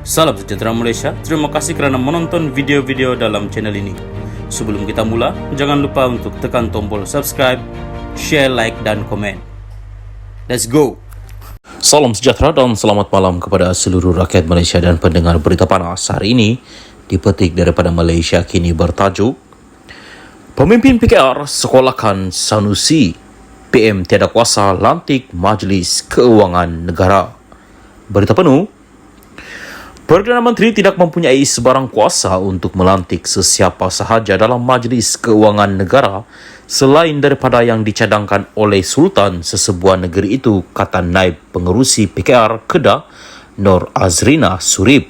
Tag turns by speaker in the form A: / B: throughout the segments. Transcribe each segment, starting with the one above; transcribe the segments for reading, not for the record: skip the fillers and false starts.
A: Salam sejahtera Malaysia, terima kasih kerana menonton video-video dalam channel ini. Sebelum kita mula, jangan lupa untuk tekan tombol subscribe, share, like dan komen. Let's go! Salam sejahtera dan selamat malam kepada seluruh rakyat Malaysia dan pendengar berita panas hari ini. Dipetik daripada Malaysia Kini bertajuk Pemimpin PKR sekolahkan Sanusi, PM tiada kuasa lantik Majlis Keuangan Negara. Berita penuh, Perdana Menteri tidak mempunyai sebarang kuasa untuk melantik sesiapa sahaja dalam Majlis Keuangan Negara selain daripada yang dicadangkan oleh Sultan sesebuah negeri itu, kata Naib Pengerusi PKR Kedah, Nur Azrina Surip.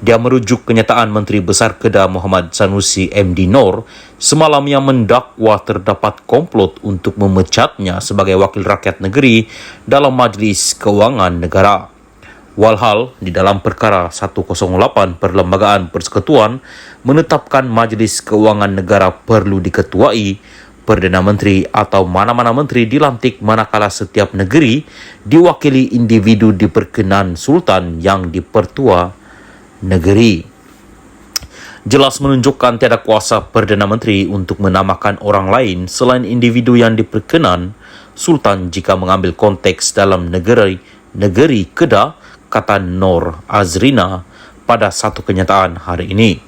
A: Dia merujuk kenyataan Menteri Besar Kedah Muhammad Sanusi MD Nor semalam yang mendakwa terdapat komplot untuk memecatnya sebagai wakil rakyat negeri dalam Majlis Keuangan Negara. Walhal, di dalam perkara 108 Perlembagaan Persekutuan menetapkan Majlis Keuangan Negara perlu diketuai Perdana Menteri atau mana-mana menteri dilantik manakala setiap negeri diwakili individu diperkenan Sultan yang dipertua negeri. Jelas menunjukkan tiada kuasa Perdana Menteri untuk menamakan orang lain selain individu yang diperkenan Sultan jika mengambil konteks dalam negeri Kedah, kata Nur Azrina pada satu kenyataan hari ini.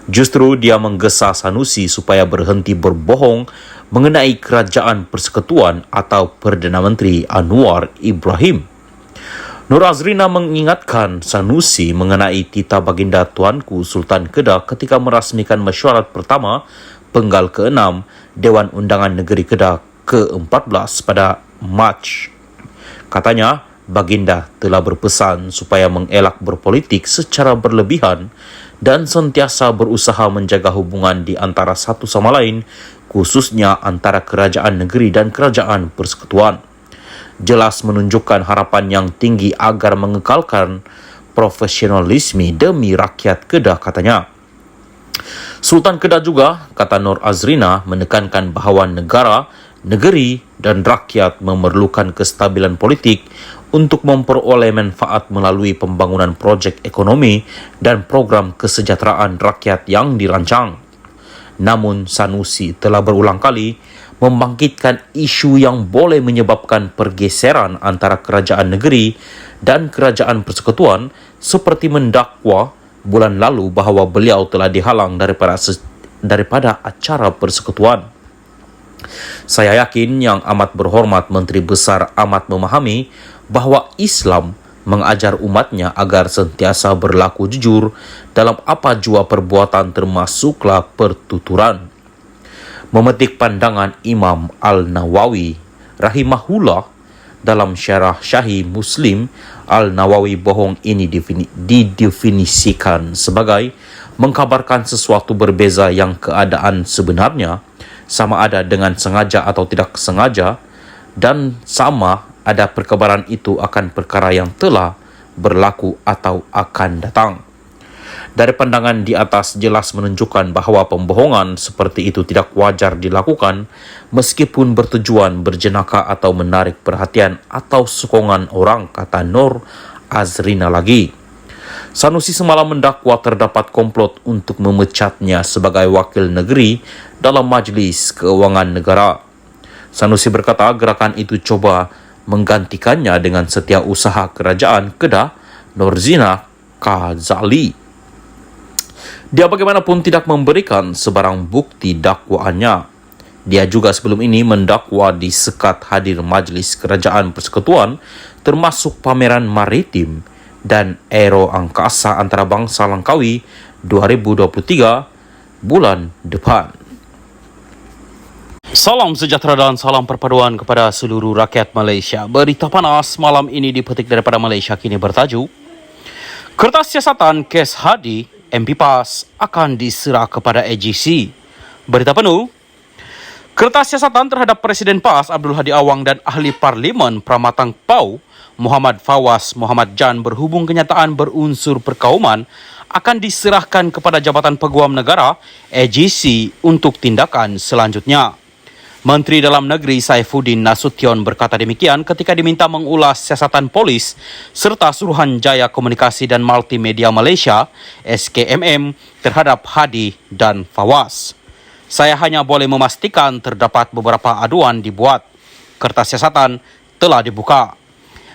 A: Justru dia menggesa Sanusi supaya berhenti berbohong mengenai kerajaan persekutuan atau Perdana Menteri Anwar Ibrahim. Nur Azrina mengingatkan Sanusi mengenai titah baginda Tuanku Sultan Kedah ketika merasmikan mesyuarat pertama penggal ke-6 Dewan Undangan Negeri Kedah ke-14 pada Mac. Katanya, Baginda telah berpesan supaya mengelak berpolitik secara berlebihan dan sentiasa berusaha menjaga hubungan di antara satu sama lain, khususnya antara kerajaan negeri dan kerajaan persekutuan. Jelas menunjukkan harapan yang tinggi agar mengekalkan profesionalisme demi rakyat Kedah, katanya. Sultan Kedah juga, kata Nur Azrina, menekankan bahawa negara, negeri dan rakyat memerlukan kestabilan politik untuk memperoleh manfaat melalui pembangunan projek ekonomi dan program kesejahteraan rakyat yang dirancang. Namun, Sanusi telah berulang kali membangkitkan isu yang boleh menyebabkan pergeseran antara kerajaan negeri dan kerajaan persekutuan seperti mendakwa bulan lalu bahawa beliau telah dihalang daripada acara persekutuan. Saya yakin Yang Amat Berhormat Menteri Besar amat memahami bahawa Islam mengajar umatnya agar sentiasa berlaku jujur dalam apa jua perbuatan termasuklah pertuturan. Memetik pandangan Imam Al-Nawawi rahimahullah dalam syarah Syahih Muslim, Al-Nawawi bohong ini didefinisikan sebagai mengkabarkan sesuatu berbeza yang keadaan sebenarnya sama ada dengan sengaja atau tidak sengaja dan sama ada perkabaran itu akan perkara yang telah berlaku atau akan datang. Dari pandangan di atas jelas menunjukkan bahawa pembohongan seperti itu tidak wajar dilakukan meskipun bertujuan berjenaka atau menarik perhatian atau sokongan orang, kata Nur Azrina lagi. Sanusi semalam mendakwa terdapat komplot untuk memecatnya sebagai wakil negeri dalam Majlis Keuangan Negara. Sanusi berkata gerakan itu coba menggantikannya dengan setiausaha kerajaan Kedah, Norzina Kazali. Dia bagaimanapun tidak memberikan sebarang bukti dakwaannya. Dia juga sebelum ini mendakwa disekat hadir Majlis Kerajaan Persekutuan termasuk pameran maritim dan aero angkasa antarabangsa Langkawi 2023 bulan depan. Salam sejahtera dan salam perpaduan kepada seluruh rakyat Malaysia. Berita panas malam ini dipetik daripada Malaysia Kini bertajuk Kertas siasatan kes Hadi MP PAS akan diserah kepada AGC. Berita penuh, kertas siasatan terhadap Presiden PAS Abdul Hadi Awang dan Ahli Parlimen Pramatang PAU Muhammad Fawaz Muhammad Jan berhubung kenyataan berunsur perkauman akan diserahkan kepada Jabatan Peguam Negara AGC untuk tindakan selanjutnya. Menteri Dalam Negeri Saifuddin Nasution berkata demikian ketika diminta mengulas siasatan polis serta Suruhanjaya Komunikasi dan Multimedia Malaysia (SKMM) terhadap Hadi dan Fawaz. Saya hanya boleh memastikan terdapat beberapa aduan dibuat. Kertas siasatan telah dibuka.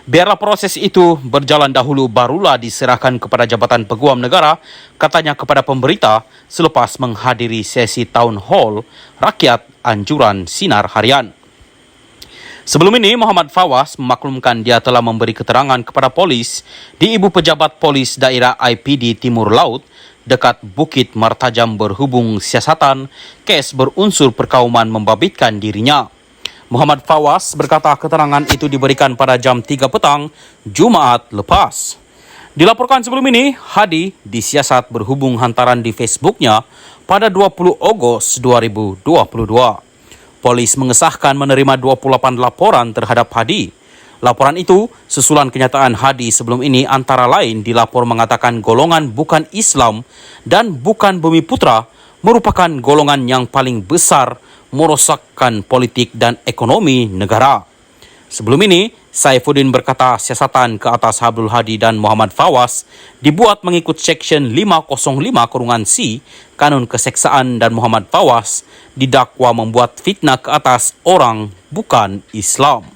A: Biarlah proses itu berjalan dahulu barulah diserahkan kepada Jabatan Peguam Negara, katanya kepada pemberita selepas menghadiri sesi Town Hall Rakyat Anjuran Sinar Harian. Sebelum ini, Muhammad Fawaz memaklumkan dia telah memberi keterangan kepada polis di Ibu Pejabat Polis Daerah IPD Timur Laut dekat Bukit Martajam berhubung siasatan kes berunsur perkauman membabitkan dirinya. Muhammad Fawaz berkata keterangan itu diberikan pada jam 3 petang Jumaat lepas. Dilaporkan sebelum ini, Hadi disiasat berhubung hantaran di Facebooknya pada 20 Ogos 2022. Polis mengesahkan menerima 28 laporan terhadap Hadi. Laporan itu susulan kenyataan Hadi sebelum ini antara lain dilapor mengatakan golongan bukan Islam dan bukan Bumi Putra merupakan golongan yang paling besar merosakkan politik dan ekonomi negara. Sebelum ini, Saifuddin berkata siasatan ke atas Abdul Hadi dan Muhammad Fawaz dibuat mengikut Seksyen 505(c) Kanun Keseksaan dan Muhammad Fawaz didakwa membuat fitnah ke atas orang bukan Islam.